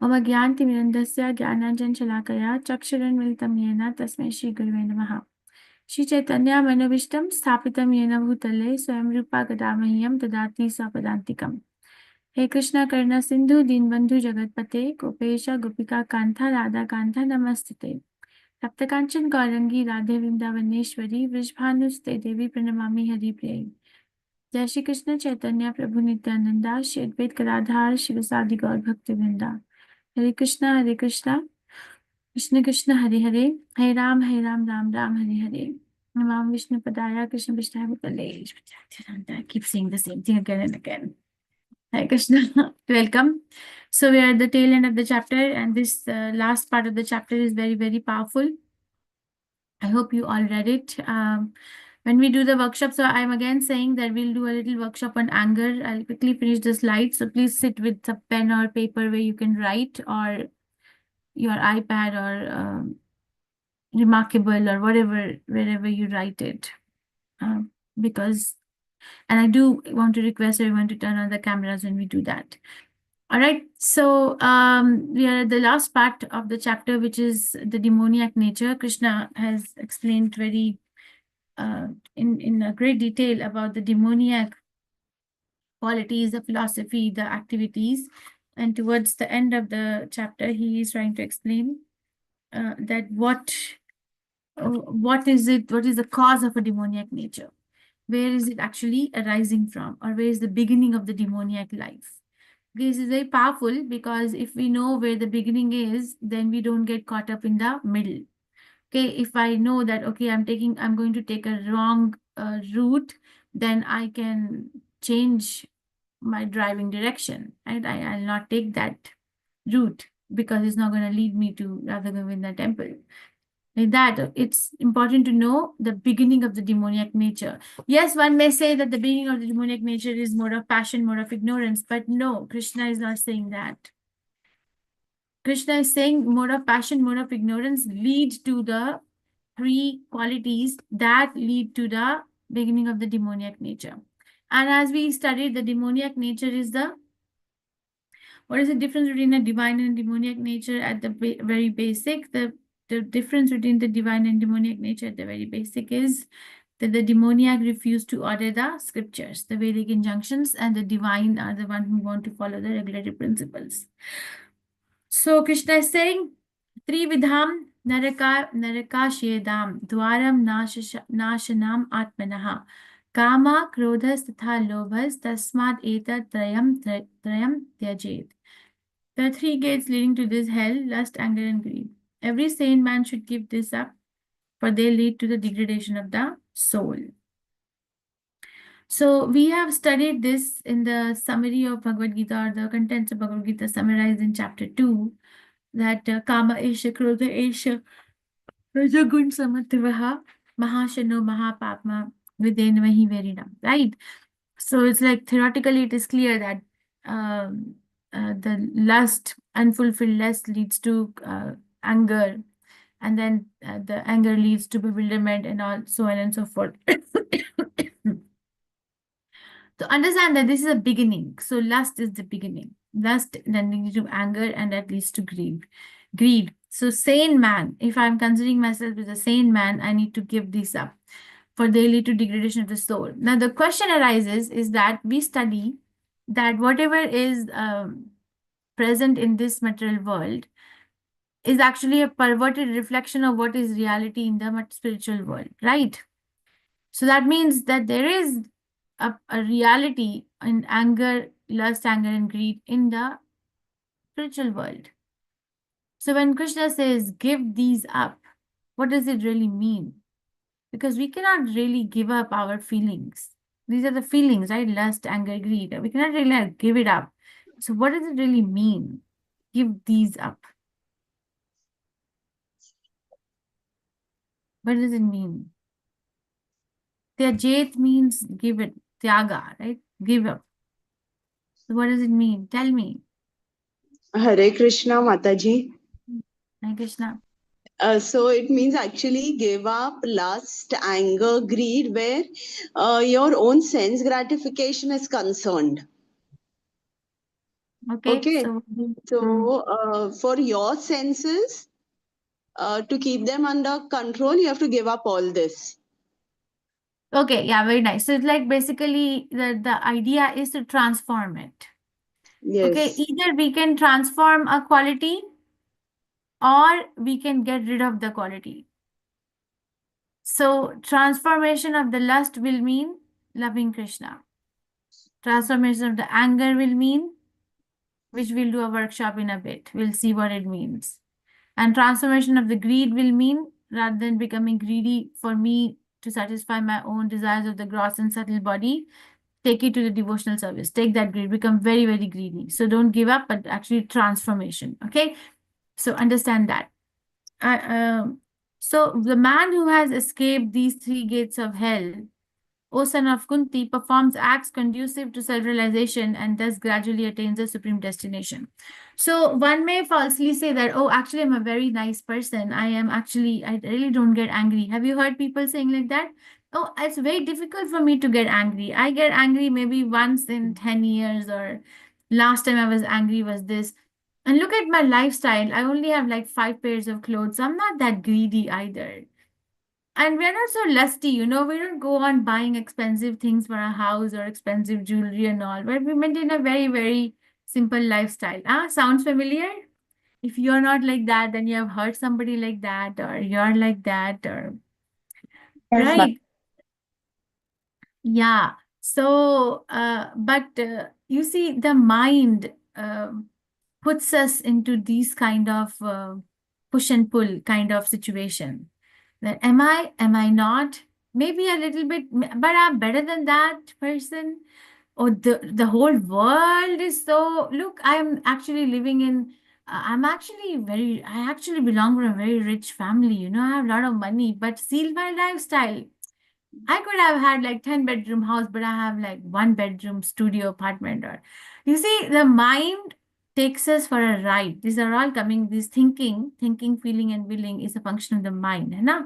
मम ज्ञानतिमिरन्धस्य ज्ञानाञ्जनशलाकया चक्षुरुन्मिलितं येन तस्मै श्रीगुरुवे नमः। श्रीचैतन्यमनोभीष्टं स्थापितं येन भूतले स्वयं रूपा कदा मह्यं ददाति स्वपदान्तिकम्। हे कृष्ण करुणा सिन्धु दीनबन्धु जगत्पते गोपेश गोपिका कान्ता राधा कान्ता नमस्ते। सप्तकाञ्चन गौरंगी राधे वृंदावनेश्वरी वृषभानुसुते देवी प्रणमामि हरिप्रिये। जय श्री कृष्ण चैतन्य प्रभु नित्यानंदा श्री अद्वैत गदाधर शिवसादि गौर भक्तवृंदा। हरे कृष्णा कृष्ण कृष्ण हरे हरे, हरे राम राम राम हरे हरे। नमामि विष्णु पदाय कृष्ण पृष्ठाय भूतले। I keep saying the same thing again and again. Hare Krishna. Welcome. So we are at the tail end of the chapter, and this last part of the chapter is very, very powerful. I hope you all read it. When we do the workshop, so I'm again saying that we'll do a little workshop on anger. I'll quickly finish the slides. So please sit with a pen or paper where you can write, or your iPad, or Remarkable, or whatever, wherever you write it. Because, and I do want to request everyone to turn on the cameras when we do that. All right, so we are at the last part of the chapter, which is the demoniac nature. Krishna has explained very in a great detail about the demoniac qualities, the philosophy, the activities. And towards the end of the chapter, he is trying to explain that what is it, what is the cause of a demoniac nature? Where is it actually arising from, or where is the beginning of the demoniac life? This is very powerful, because if we know where the beginning is, then we don't get caught up in the middle. Okay, if I know that, okay, I'm going to take a wrong route, then I can change my driving direction, and I'll not take that route, because it's not going to lead me to Radha Govinda temple. Like that, it's important to know the beginning of the demoniac nature. Yes, one may say that the beginning of the demoniac nature is more of passion, more of ignorance, but no, Krishna is not saying that. Krishna is saying more of passion, more of ignorance lead to the three qualities that lead to the beginning of the demoniac nature. And as we studied, the demoniac nature is what is the difference between a divine and demoniac nature at the very basic? The difference between the divine and demoniac nature at the very basic is that the demoniac refuse to order the scriptures, the Vedic injunctions, and the divine are the one who want to follow the regulatory principles. So Krishna is saying, Trividham narakashedam dwaram nashanam atmanaha kama krodhas tatha lobhas tasmad etat trayam tyajet. There are three gates leading to this hell: lust, anger, and greed. Every sane man should give this up, for they lead to the degradation of the soul. So we have studied this in the summary of Bhagavad Gita, or the contents of Bhagavad Gita summarized in chapter 2, that Kama Esha, Krodha Esha, Rajagun Samatvaha, Mahashano Mahapapma, Videnvahi Veridam, right? So it's like theoretically it is clear that the lust, unfulfilled lust, leads to anger, and then the anger leads to bewilderment, and all so on and so forth. To understand that this is a beginning, so lust is the beginning. Lust then leads to anger, and that leads to greed. So sane man, if I'm considering myself as a sane man, I need to give these up, for they lead to degradation of the soul. Now the question arises is that we study that whatever is present in this material world is actually a perverted reflection of what is reality in the spiritual world, right? So that means that there is a reality in anger, lust, anger, and greed in the spiritual world. So when Krishna says, give these up, what does it really mean? Because we cannot really give up our feelings. These are the feelings, right? Lust, anger, greed. We cannot really give it up. So what does it really mean? Give these up. What does it mean? Tyajet means give it. Tyaga, right? Give up. So what does it mean? Tell me. Hare Krishna, Mataji. Hare Krishna. So it means actually give up lust, anger, greed, where your own sense gratification is concerned. Okay, Okay. so So, for your senses, to keep them under control, you have to give up all this. okay, yeah, very nice. So it's like basically the idea is to transform it. Okay, Yes. either we can transform a quality or we can get rid of the quality. So transformation of the lust will mean loving Krishna. Transformation of the anger will mean, which we'll do a workshop in a bit. We'll see what it means. And transformation of the greed will mean, rather than becoming greedy for me to satisfy my own desires of the gross and subtle body, take it to the devotional service. Take that greed, become very, very greedy. So don't give up, but actually transformation. Okay. So understand that. I, so the man who has escaped these three gates of hell, O son of Kunti, performs acts conducive to self-realization and thus gradually attains the supreme destination. So one may falsely say that, oh, actually, I'm a very nice person. I really don't get angry. Have you heard people saying like that? Oh, it's very difficult for me to get angry. I get angry maybe once in 10 years, or last time I was angry was this. And look at my lifestyle. I only have like 5 pairs of clothes. I'm not that greedy either. And we're not so lusty, we don't go on buying expensive things for our house or expensive jewelry and all, but we maintain a very, very simple lifestyle. Ah, sounds familiar? If you're not like that, then you have heard somebody like that, or you're like that, or Yes, ma'am. right. Yeah. So, but you see, the mind puts us into these kind of push and pull kind of situation. That am I not? Maybe a little bit, but I'm better than that person. Or the whole world is so. Look, I'm actually living in. I actually belong to a very rich family. I have a lot of money, but see my lifestyle. I could have had like 10-bedroom house, but I have like 1-bedroom studio apartment. Or you see, the mind takes us for a ride. These are all coming, this thinking, feeling, and willing is a function of the mind. Hai.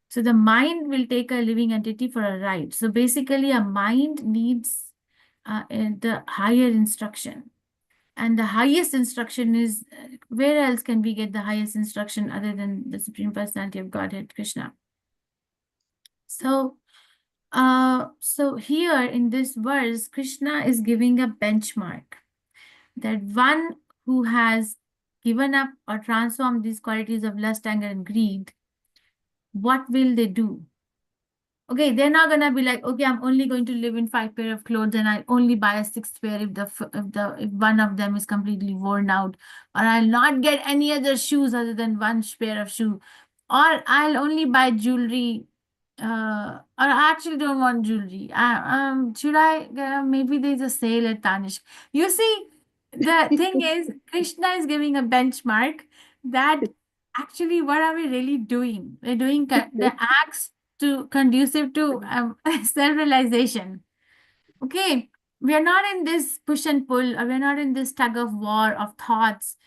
So the mind will take a living entity for a ride. So basically, a mind needs the higher instruction. And the highest instruction is, where else can we get the highest instruction other than the Supreme Personality of Godhead, Krishna? So, so here in this verse, Krishna is giving a benchmark that one who has given up or transformed these qualities of lust, anger, and greed, what will they do? Okay, they're not gonna be like, okay, I'm only going to live in 5 pair of clothes and I only buy a sixth pair if one of them is completely worn out, or I'll not get any other shoes other than one pair of shoe, or I'll only buy jewelry, or I actually don't want jewelry. Should I? Maybe there's a sale at Tanish. You see, the thing is, Krishna is giving a benchmark that actually, what are we really doing? We're doing the acts to conducive to self-realization. Okay, we are not in this push and pull, or we're not in this tug of war of thoughts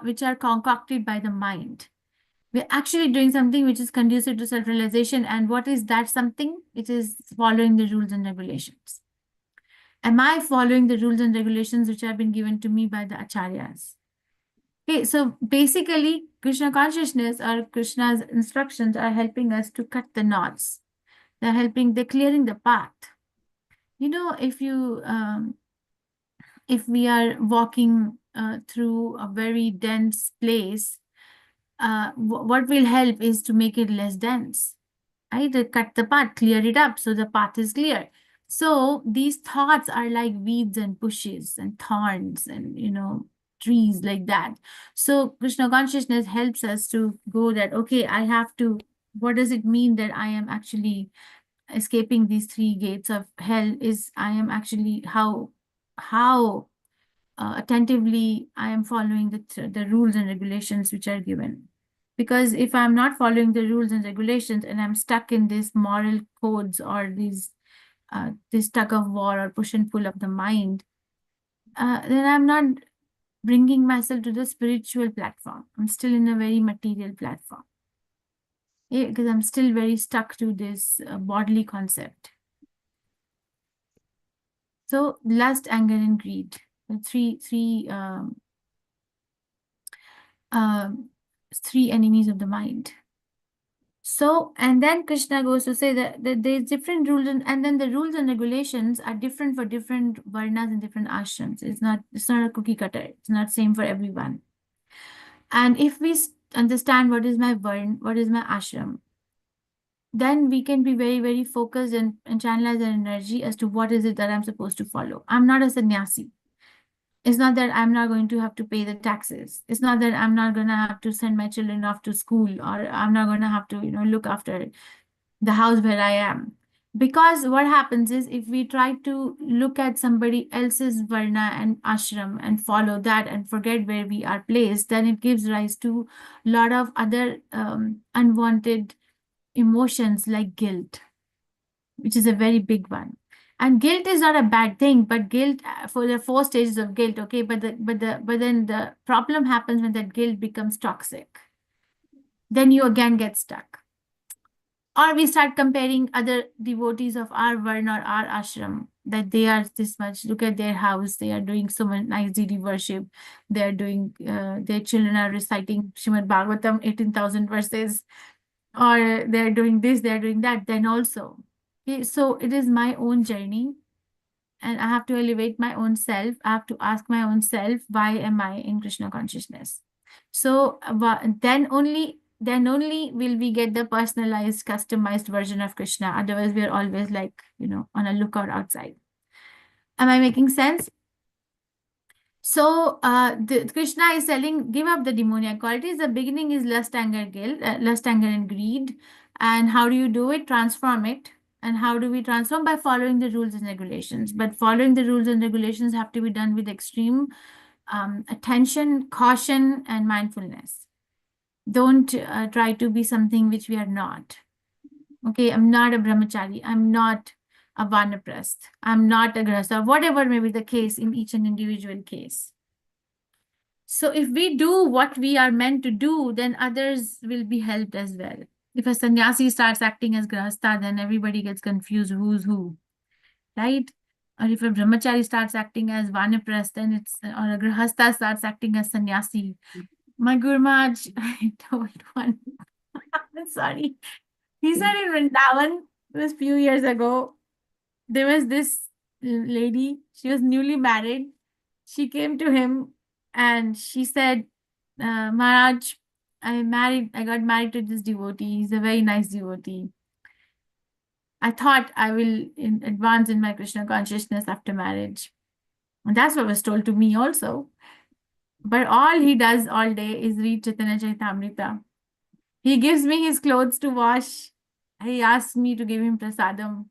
which are concocted by the mind. We're actually doing something which is conducive to self-realization. And what is that something? It is following the rules and regulations. Am I following the rules and regulations which have been given to me by the acharyas? Okay, so basically, Krishna consciousness or Krishna's instructions are helping us to cut the knots. They're clearing the path. If we are walking through a very dense place, what will help is to make it less dense, right? To cut the path, clear it up so the path is clear. So these thoughts are like weeds and bushes and thorns and, trees like that. So Krishna consciousness helps us to go that, okay, what does it mean that I am actually escaping these three gates of hell? Is I am actually how attentively I am following the rules and regulations which are given. Because if I'm not following the rules and regulations and I'm stuck in these moral codes or this tug of war or push and pull of the mind, then I'm not bringing myself to the spiritual platform. I'm still in a very material platform. Yeah, because I'm still very stuck to this bodily concept. So lust, anger, and greed. three three enemies of the mind. So, and then Krishna goes to say that there's different rules, and then the rules and regulations are different for different varnas and different ashrams. It's not a cookie cutter. It's not same for everyone. And if we understand what is my varn, what is my ashram, then we can be very, very focused and channelize our energy as to what is it that I'm supposed to follow. I'm not a sannyasi. It's not that I'm not going to have to pay the taxes. It's not that I'm not going to have to send my children off to school, or I'm not going to have to, look after the house where I am. Because what happens is, if we try to look at somebody else's varna and ashram and follow that and forget where we are placed, then it gives rise to a lot of other unwanted emotions like guilt, which is a very big one. And guilt is not a bad thing, but guilt, for the 4 stages of guilt, okay, but then the problem happens when that guilt becomes toxic. Then you again get stuck. Or we start comparing other devotees of our varna or our ashram, that they are this much, look at their house, they are doing so much nice deity worship, they are doing, their children are reciting Srimad Bhagavatam 18,000 verses, or they're doing this, they're doing that, then also. Okay, so it is my own journey, and I have to elevate my own self. I have to ask my own self, why am I in Krishna consciousness? So then only will we get the personalized, customized version of Krishna. Otherwise, we're always like, on a lookout outside. Am I making sense? So Krishna is telling, give up the demoniac qualities. The beginning is lust, anger, guilt, lust, anger, and greed. And how do you do it? Transform it. And how do we transform? By following the rules and regulations. But following the rules and regulations have to be done with extreme attention, caution, and mindfulness. Don't try to be something which we are not. Okay, I'm not a brahmachari. I'm not a vanaprasth. I'm not a grahastha, whatever may be the case in each and individual case. So if we do what we are meant to do, then others will be helped as well. If a sannyasi starts acting as grahastha, then everybody gets confused who's who, right? Or if a brahmachari starts acting as vanaprasth, then or a grahastha starts acting as sannyasi. My Guru Maharaj, I told one, I'm sorry. He said in Vrindavan, it was a few years ago, there was this lady, she was newly married. She came to him and she said, Maharaj, I got married to this devotee. He's a very nice devotee. I thought I will advance in my Krishna consciousness after marriage. And that's what was told to me also. But all he does all day is read Chaitanya Charitamrita. He gives me his clothes to wash. He asks me to give him prasadam.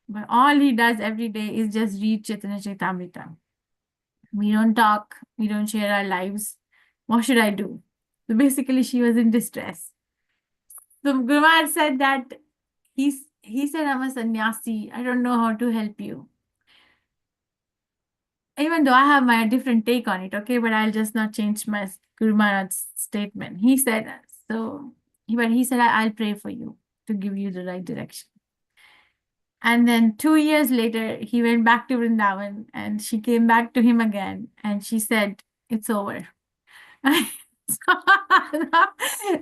But all he does every day is just read Chaitanya Charitamrita. We don't talk. We don't share our lives. What should I do? So basically, she was in distress. So Guru Maharaj said that he said, I'm a sannyasi. I don't know how to help you. Even though I have my different take on it, okay, but I'll just not change my Guru Maharaj's statement. He said, but he said, I'll pray for you to give you the right direction. And then 2 years later, he went back to Vrindavan and she came back to him again. And she said, it's over.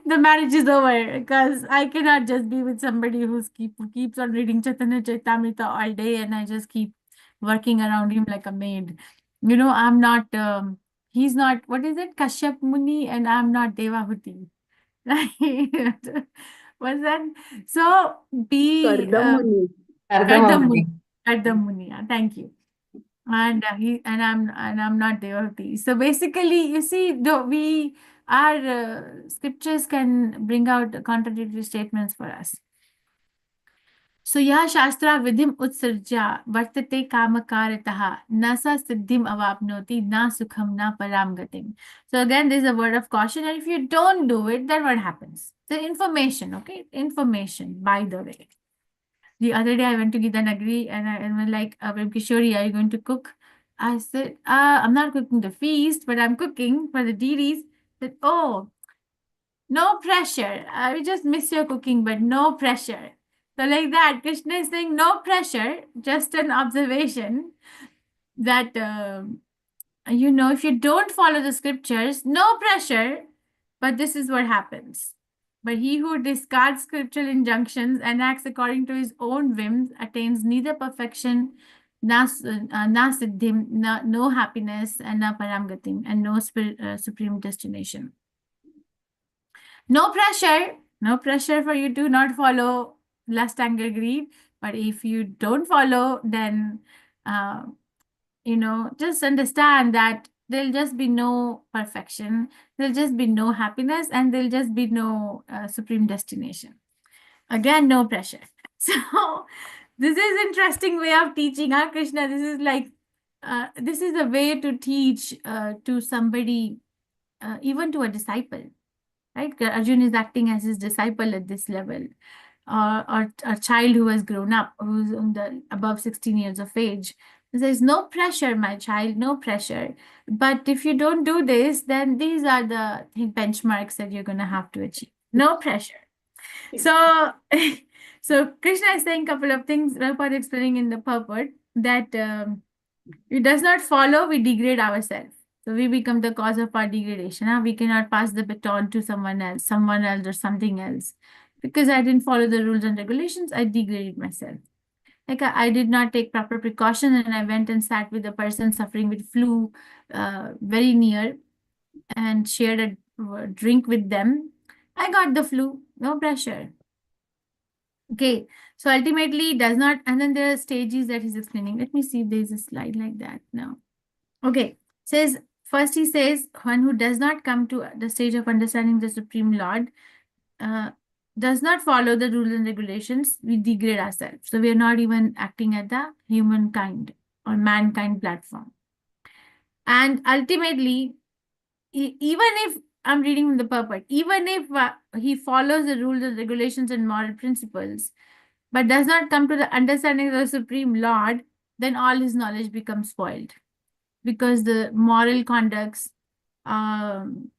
The marriage is over because I cannot just be with somebody who keeps on reading Chaitanya Charitamrita all day and I just keep working around him like a maid. I'm not, he's not, what is it, Kashyap Muni, and I'm not Devahuti. Right? What's that? So be Kardamuni. Kardamuni. Kardamuni. Thank you. And I'm not devotee. So basically, you see, our scriptures can bring out contradictory statements for us. So yeah, Shastra vidhim utsarja vartate kamakaritah nasa siddhim avapnoti na sukham na param gatim. So again, there's a word of caution, and if you don't do it, then what happens? The information, okay? Information, by the way. The other day I went to Gita Nagri and I was like, Kishori, are you going to cook? I said, I'm not cooking the feast, but I'm cooking for the deities. I said, oh, no pressure. I just miss your cooking, but no pressure. So like that, Krishna is saying no pressure, just an observation that you know, if you don't follow the scriptures, no pressure, but this is what happens. But he who discards scriptural injunctions and acts according to his own whims attains neither perfection, na siddhim, no happiness, and na paramgatim, and no supreme destination. No pressure for you to not follow lust, anger, greed. But if you don't follow, then you know, just understand that there'll just be no perfection, there'll just be no happiness, and there'll just be no supreme destination. Again, no pressure. So this is interesting way of teaching, huh, Krishna? This is like this is a way to teach to somebody, even to a disciple, right? Arjun is acting as his disciple at this level, or a child who has grown up, who's on the above 16 years of age. There's no pressure, my child, no pressure. But if you don't do this, then these are the benchmarks that you're going to have to achieve. No pressure. So, so Krishna is saying a couple of things. Prabhupada explaining in the purport that it does not follow, we degrade ourselves. So we become the cause of our degradation. Huh? We cannot pass the baton to someone else or something else. Because I didn't follow the rules and regulations, I degraded myself. Like I did not take proper precaution, and I went and sat with a person suffering with flu very near and shared a drink with them. I got the flu, no pressure. Okay, so ultimately it does not, and then there are stages that he's explaining. Let me see if there's a slide like that now. Okay, says first he says, one who does not come to the stage of understanding the Supreme Lord does not follow the rules and regulations, we degrade ourselves. So we are not even acting at the humankind or mankind platform. And ultimately, even if I'm reading from the purport, even if he follows the rules and regulations and moral principles, but does not come to the understanding of the Supreme Lord, then all his knowledge becomes spoiled. Because the moral conducts and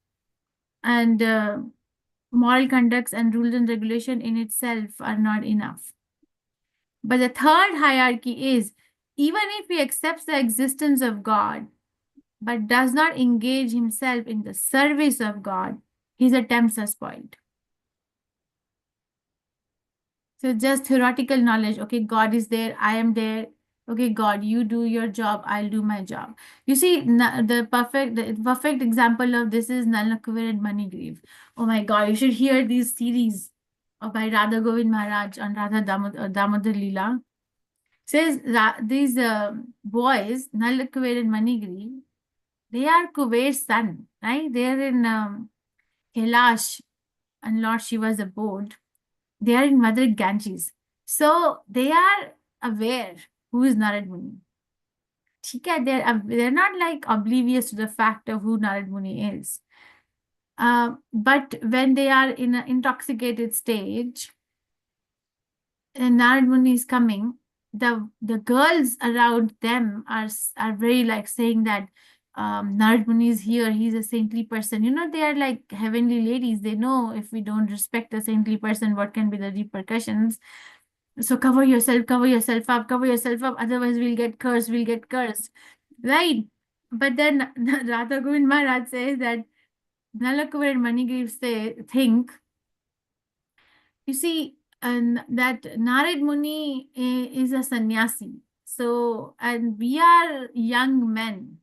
moral conducts and rules and regulation in itself are not enough. But the third hierarchy is, even if he accepts the existence of God, but does not engage himself in the service of God, his attempts are spoiled. So just theoretical knowledge, okay, God is there, I am there. Okay, God, you do your job, I'll do my job. You see, the perfect example of this is Nalakuvir and Manigriv. Oh my God, you should hear these series by Radha Govind Maharaj on Radha Damodar Leela. Says that these boys, Nalakuvir and Manigriv, they are Kuber's son, right? They're in Kailash and Lord Shiva's abode. They are in Mother Ganges. So they are aware who is Narad Muni. They're not like oblivious to the fact of who Narad Muni is. But when they are in an intoxicated stage, and Narad Muni is coming, the girls around them are very like saying that Narad Muni is here, he's a saintly person. You know, they are like heavenly ladies. They know if we don't respect a saintly person, what can be the repercussions. So cover yourself up, otherwise we'll get cursed, right? But then Radha Govind Maharaj says that Nalakuvar and Manigriv think, you see, that Narad Muni is a sannyasi. So, and we are young men.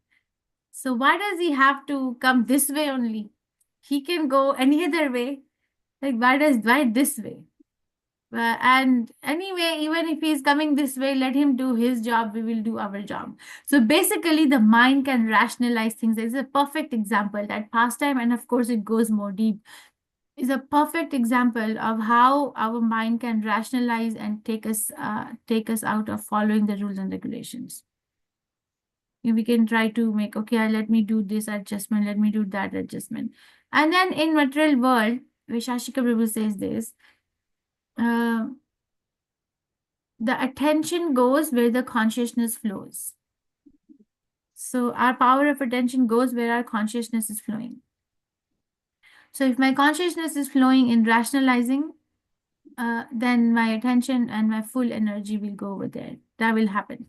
So why does he have to come this way only? He can go any other way. Like, why this way? And anyway, even if he's coming this way, let him do his job, we will do our job. So basically, the mind can rationalize things. There's a perfect example that pastime, and of course, it goes more deep, is a perfect example of how our mind can rationalize and take us out of following the rules and regulations. We can try to make, okay, let me do this adjustment, let me do that adjustment. And then in material world, Vishashika Prabhu says this, the attention goes where the consciousness flows. So our power of attention goes where our consciousness is flowing. So if my consciousness is flowing in rationalizing, then my attention and my full energy will go over there. That will happen.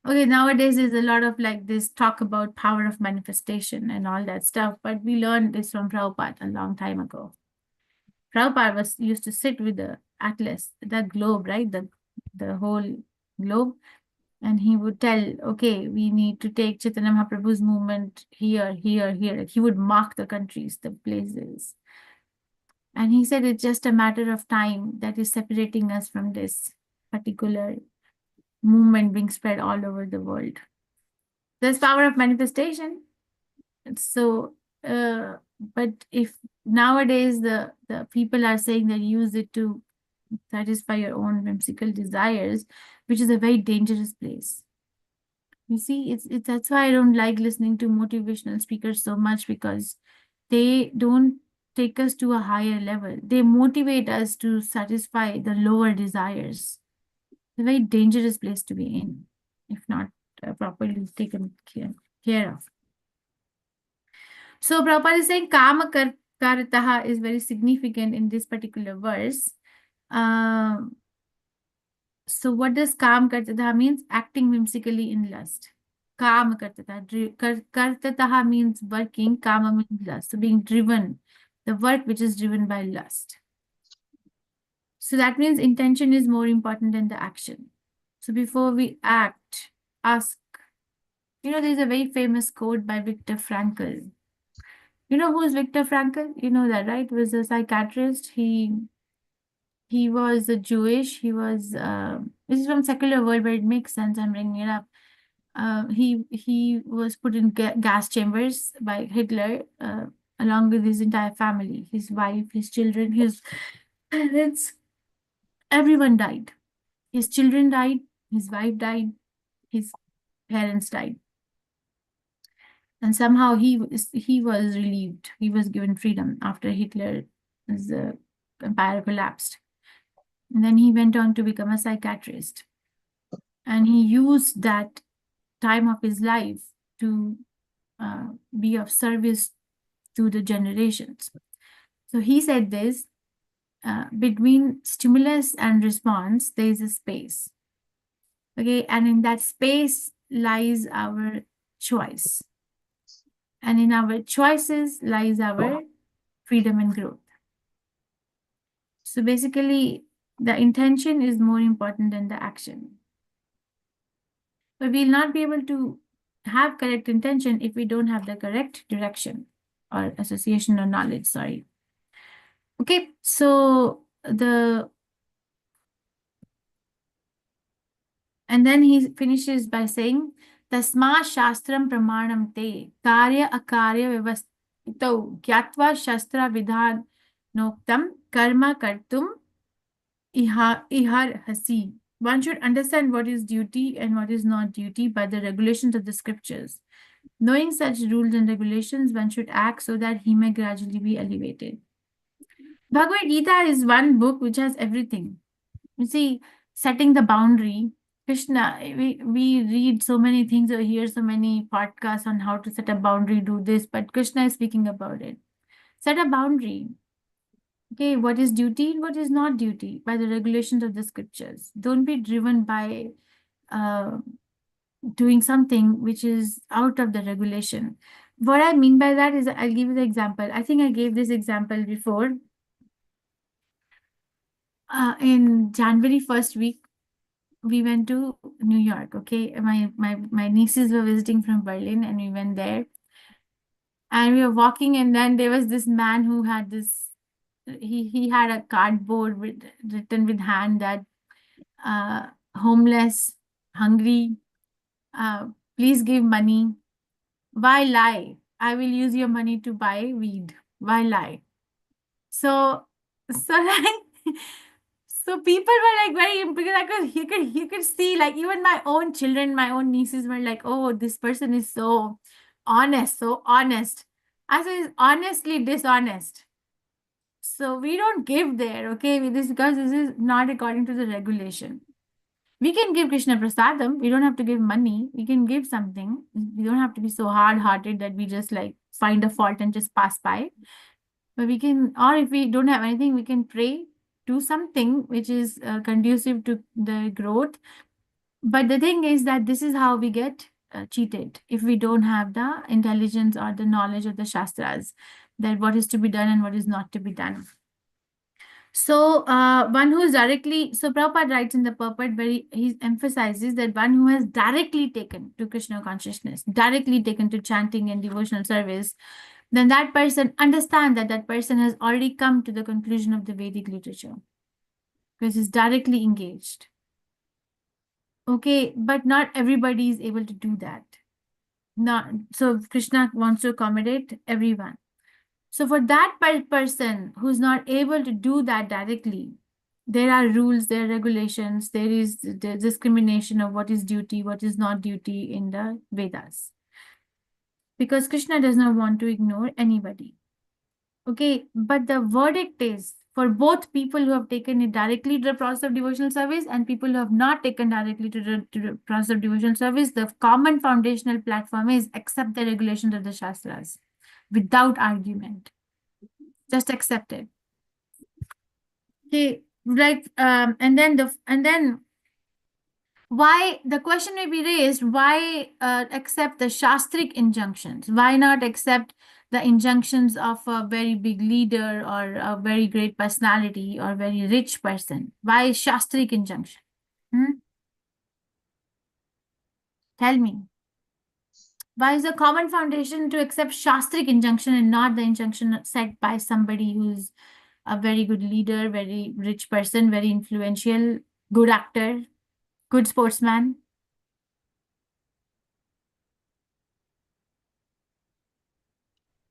Okay, nowadays there's a lot of like this talk about power of manifestation and all that stuff, but we learned this from Prabhupada a long time ago. Prabhupada was used to sit with the atlas, the globe, right? The whole globe. And he would tell, okay, we need to take Chaitanya Mahaprabhu's movement here, here, here. Like, he would mark the countries, the places. And he said it's just a matter of time that is separating us from this particular movement being spread all over the world. There's power of manifestation. So, but if nowadays the people are saying that use it to satisfy your own whimsical desires, which is a very dangerous place. You see, it's that's why I don't like listening to motivational speakers so much, because they don't take us to a higher level. They motivate us to satisfy the lower desires. It's a very dangerous place to be in, if not properly taken care of. So Prabhupada is saying kama kartaha is very significant in this particular verse. So what does kam kartataha means? Acting whimsically in lust. Kam kartataha. Kartataha means working. Kama means lust. So being driven. The work which is driven by lust. So that means intention is more important than the action. So before we act, ask. There's a very famous quote by Viktor Frankl. You know who is Viktor Frankl? You know that, right? He was a psychiatrist. He was a Jewish. He was this is from secular world, but it makes sense. I'm bringing it up. He was put in gas chambers by Hitler, along with his entire family, his wife, his children, his parents. Everyone died. His children died. His wife died. His parents died. And somehow he was relieved. He was given freedom after Hitler's empire collapsed. And then he went on to become a psychiatrist. And he used that time of his life to be of service to the generations. So he said this, between stimulus and response, there is a space. Okay, and in that space lies our choice. And in our choices lies our freedom and growth. So basically, the intention is more important than the action. But we'll not be able to have correct intention if we don't have the correct direction or association or knowledge, sorry. Okay, so and then he finishes by saying, Tasma Shastram Pramanam Te Karya Akarya Vyavastito Gyatva Shastra Vidhan Noktam Karma Kartum Ihar Hasi. One should understand what is duty and what is not duty by the regulations of the scriptures. Knowing such rules and regulations, one should act so that he may gradually be elevated. Bhagavad Gita is one book which has everything. You see, setting the boundary. Krishna, we read so many things or hear so many podcasts on how to set a boundary, do this, but Krishna is speaking about it. Set a boundary. Okay, what is duty and what is not duty by the regulations of the scriptures. Don't be driven by doing something which is out of the regulation. What I mean by that is, I'll give you the example. I think I gave this example before. In January 1st week, we went to New York. Okay, my nieces were visiting from Berlin, and we went there. And we were walking, and then there was this man who had this. He had a cardboard written with hand that homeless, hungry, please give money. Why lie? I will use your money to buy weed. Why lie? So like, so people were like very, because you could see, like, even my own children, my own nieces were like, oh, this person is so honest, so honest. I said, honestly dishonest. So we don't give there, okay? Because this is not according to the regulation. We can give Krishna prasadam. We don't have to give money. We can give something. We don't have to be so hard-hearted that we just like find a fault and just pass by. But we can, or if we don't have anything, we can pray, do something which is conducive to the growth. But the thing is that this is how we get cheated if we don't have the intelligence or the knowledge of the Shastras, that what is to be done and what is not to be done. So one who is directly, so Prabhupada writes in the purport, he emphasizes that one who has directly taken to Krishna consciousness, directly taken to chanting and devotional service, then that person understand that that person has already come to the conclusion of the Vedic literature because he's directly engaged. Okay, but not everybody is able to do that. Not so Krishna wants to accommodate everyone. So for that person who's not able to do that directly, there are rules, there are regulations, there is the discrimination of what is duty, what is not duty in the Vedas. Because Krishna does not want to ignore anybody. Okay, but the verdict is for both people who have taken it directly to the process of devotional service and people who have not taken directly to the process of devotional service, the common foundational platform is accept the regulations of the Shastras without argument. Just accept it. Okay, like and then why the question may be raised, why accept the Shastric injunctions? Why not accept the injunctions of a very big leader or a very great personality or very rich person? Why Shastric injunction? Tell me. Why is the common foundation to accept Shastric injunction and not the injunction set by somebody who's a very good leader, very rich person, very influential, good actor, good sportsman?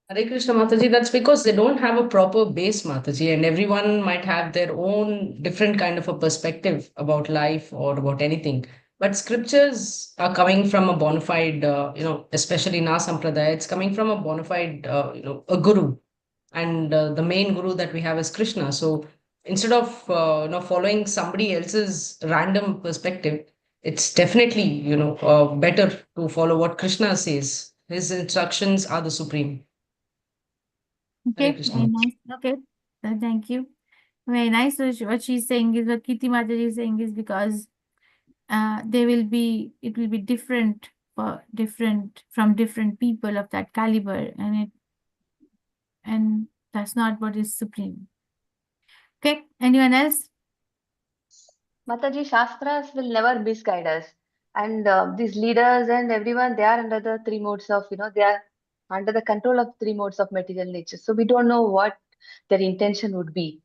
Hare Krishna Mataji, that's because they don't have a proper base, Mataji, and everyone might have their own different kind of a perspective about life or about anything. But scriptures are coming from a bona fide, especially in our sampradaya, it's coming from a bona fide, a guru. And the main guru that we have is Krishna. So instead of, following somebody else's random perspective, it's definitely, better to follow what Krishna says. His instructions are the supreme. Hare Okay, Krishna. very nice. Okay, thank you. Very nice. So what she's saying is, what Kirti Mataji is saying is because it will be different for different people of that caliber, and that's not what is supreme. Okay, anyone else? Mataji, Shastras will never misguide us. And these leaders and everyone, they are under the three modes of, they are under the control of three modes of material nature. So we don't know what their intention would be.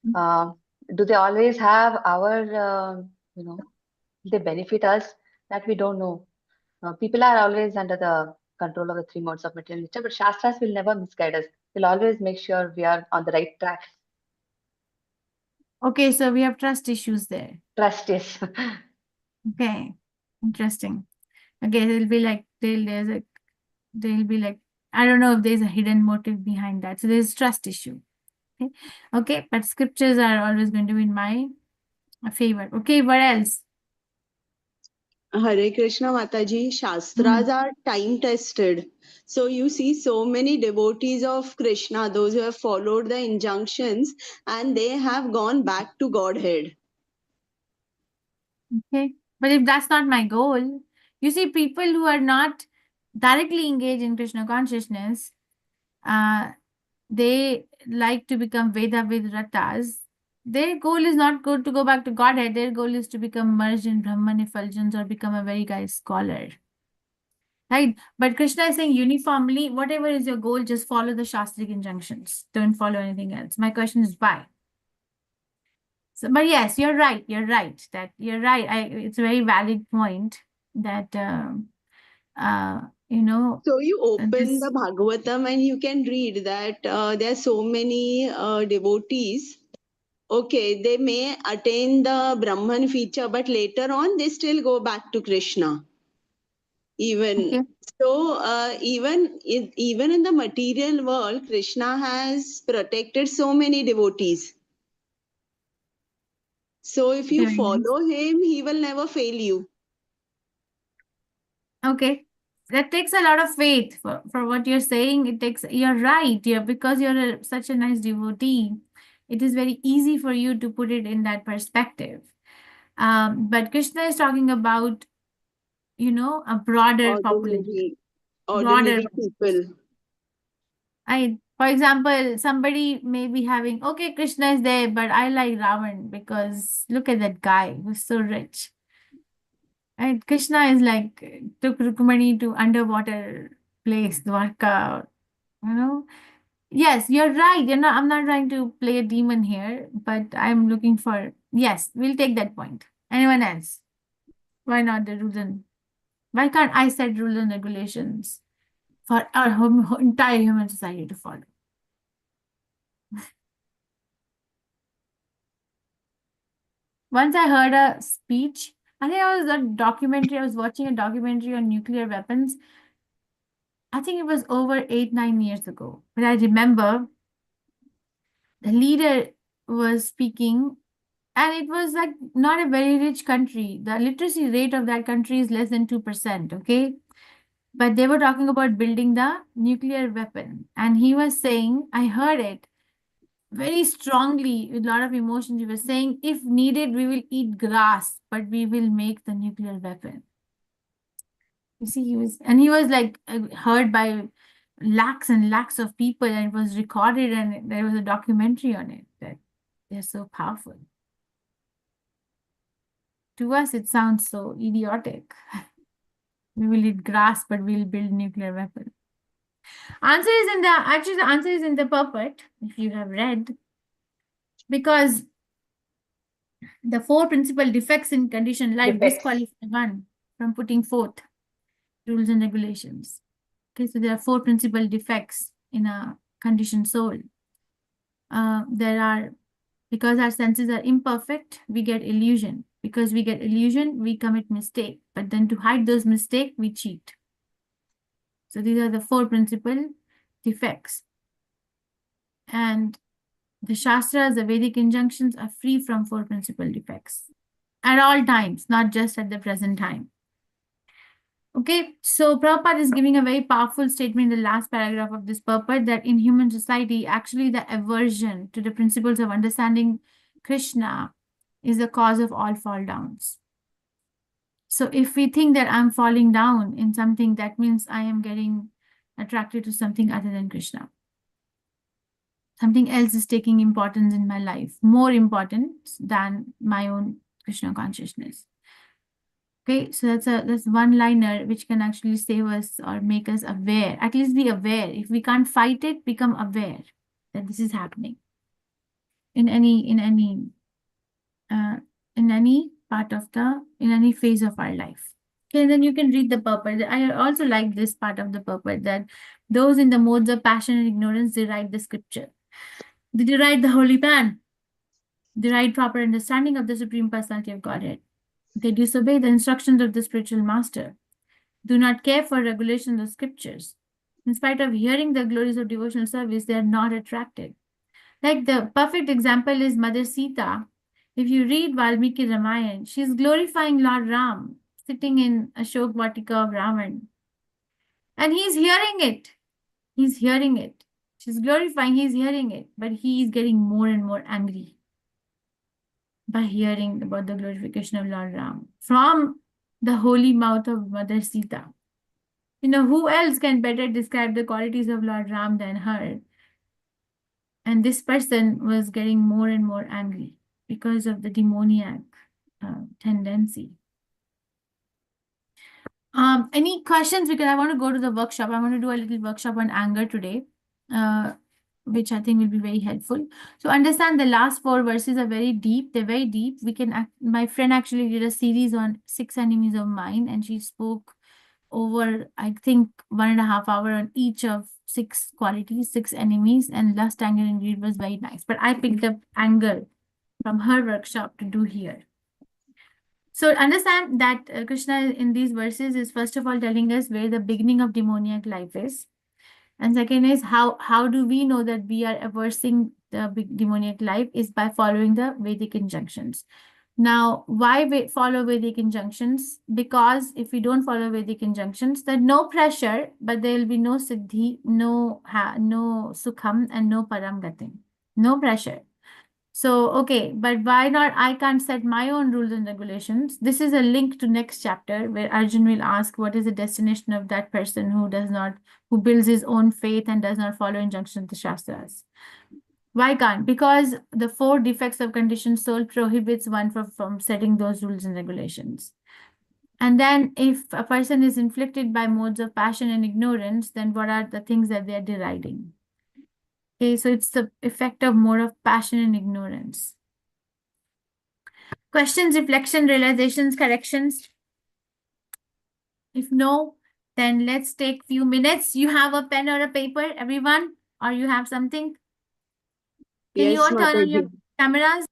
Do they always have our, they benefit us? That we don't know. People are always under the control of the three modes of material nature, but Shastras will never misguide us. We'll always make sure we are on the right track. Okay, so we have trust issues there. Trust is. Okay, interesting. Okay, they'll be like I don't know if there's a hidden motive behind that. So there's trust issue. Okay, but scriptures are always going to be in my favor. Okay, what else? Hare Krishna Mataji, Shastras are time tested. So you see so many devotees of Krishna, those who have followed the injunctions, and they have gone back to Godhead. Okay, but if that's not my goal, you see, people who are not directly engaged in Krishna consciousness, they like to become Veda-Vid Ratas. Their goal is not good to go back to Godhead. Their goal is to become merged in Brahman effulgence or become a very guy scholar. Right? But Krishna is saying uniformly, whatever is your goal, just follow the Shastric injunctions. Don't follow anything else. My question is why? So, but yes, you're right. You're right. It's a very valid point that, So you open this, the Bhagavatam and you can read that there are so many devotees. Okay, they may attain the Brahman feature, but later on they still go back to Krishna. Even so, even in the material world, Krishna has protected so many devotees. So if you Very nice. follow him, he will never fail you. Okay. That takes a lot of faith for what you're saying. You're right. Because you're such a nice devotee, it is very easy for you to put it in that perspective. But Krishna is talking about, a broader population. Ordinary people. For example, somebody may be having, okay, Krishna is there, but I like Ravan because look at that guy who's so rich. And Krishna is like, took Rukmani to underwater place, Dwarka, Yes, you're right. I'm not trying to play a demon here, but I'm looking for, yes, we'll take that point. Anyone else? Why not the rules and, why can't I set rules and regulations for our entire human society to follow? Once I heard a speech, I think I was watching a documentary on nuclear weapons. I think it was over 8-9 years ago. But I remember the leader was speaking, and it was like not a very rich country. The literacy rate of that country is less than 2%, okay? But they were talking about building the nuclear weapon. And he was saying, I heard it very strongly with a lot of emotion. He was saying, if needed, we will eat grass, but we will make the nuclear weapon. You see, he was like heard by lakhs and lakhs of people, and it was recorded, and there was a documentary on it that they're so powerful. To us, it sounds so idiotic. We will eat grass, but we'll build nuclear weapon. The answer is in the puppet, if you have read, because the 4 principal defects in conditioned life disqualify one from putting forth rules and regulations. Okay, so there are 4 principal defects in a conditioned soul. Because our senses are imperfect, we get illusion. Because we get illusion, we commit mistake. But then to hide those mistakes, we cheat. So these are the 4 principal defects. And the Shastras, the Vedic injunctions are free from 4 principal defects at all times, not just at the present time. Okay, so Prabhupada is giving a very powerful statement in the last paragraph of this purport that in human society, actually the aversion to the principles of understanding Krishna is the cause of all fall downs. So if we think that I'm falling down in something, that means I am getting attracted to something other than Krishna. Something else is taking importance in my life, more important than my own Krishna consciousness. Okay, so that's one liner which can actually save us or make us aware, at least be aware. If we can't fight it, become aware that this is happening in any phase of our life. Okay, then you can read the purport. I also like this part of the purport, that those in the modes of passion and ignorance deride the scripture. They deride the holy man. They deride proper understanding of the Supreme Personality of Godhead. They disobey the instructions of the spiritual master, do not care for regulations of scriptures. In spite of hearing the glories of devotional service, they are not attracted. Like the perfect example is Mother Sita. If you read Valmiki Ramayana, she's glorifying Lord Ram, sitting in Ashok Vatika of Ravan. And he's hearing it. He's hearing it. She's glorifying, he's hearing it. But he is getting more and more angry by hearing about the glorification of Lord Ram from the holy mouth of Mother Sita. Who else can better describe the qualities of Lord Ram than her? And this person was getting more and more angry because of the demoniac tendency. Any questions? Because I want to go to the workshop. I want to do a little workshop on anger today, which I think will be very helpful. So understand the last 4 verses are very deep. They're very deep. My friend actually did a series on 6 enemies of mind, and she spoke over, I think, 1.5 hours on each of 6 qualities, 6 enemies, and lust, anger, and greed was very nice. But I picked up anger from her workshop to do here. So understand that Krishna in these verses is first of all telling us where the beginning of demoniac life is. And second is how do we know that we are aversing the demoniac life is by following the Vedic injunctions. Now, why follow Vedic injunctions? Because if we don't follow Vedic injunctions, there's no pressure, but there will be no siddhi, no sukham, and no param gati. No pressure. So, okay, but why not? I can't set my own rules and regulations. This is a link to next chapter where Arjun will ask what is the destination of that person who builds his own faith and does not follow injunctions of the Shastras. Why can't? Because the 4 defects of conditioned soul prohibits one from setting those rules and regulations. And then if a person is inflicted by modes of passion and ignorance, then what are the things that they are deriding? Okay, so it's the effect of mode of passion and ignorance. Questions, reflection, realizations, corrections? If no, then let's take few minutes. You have a pen or a paper, everyone? Or you have something? Can you Yes, all turn on your Mataji. cameras?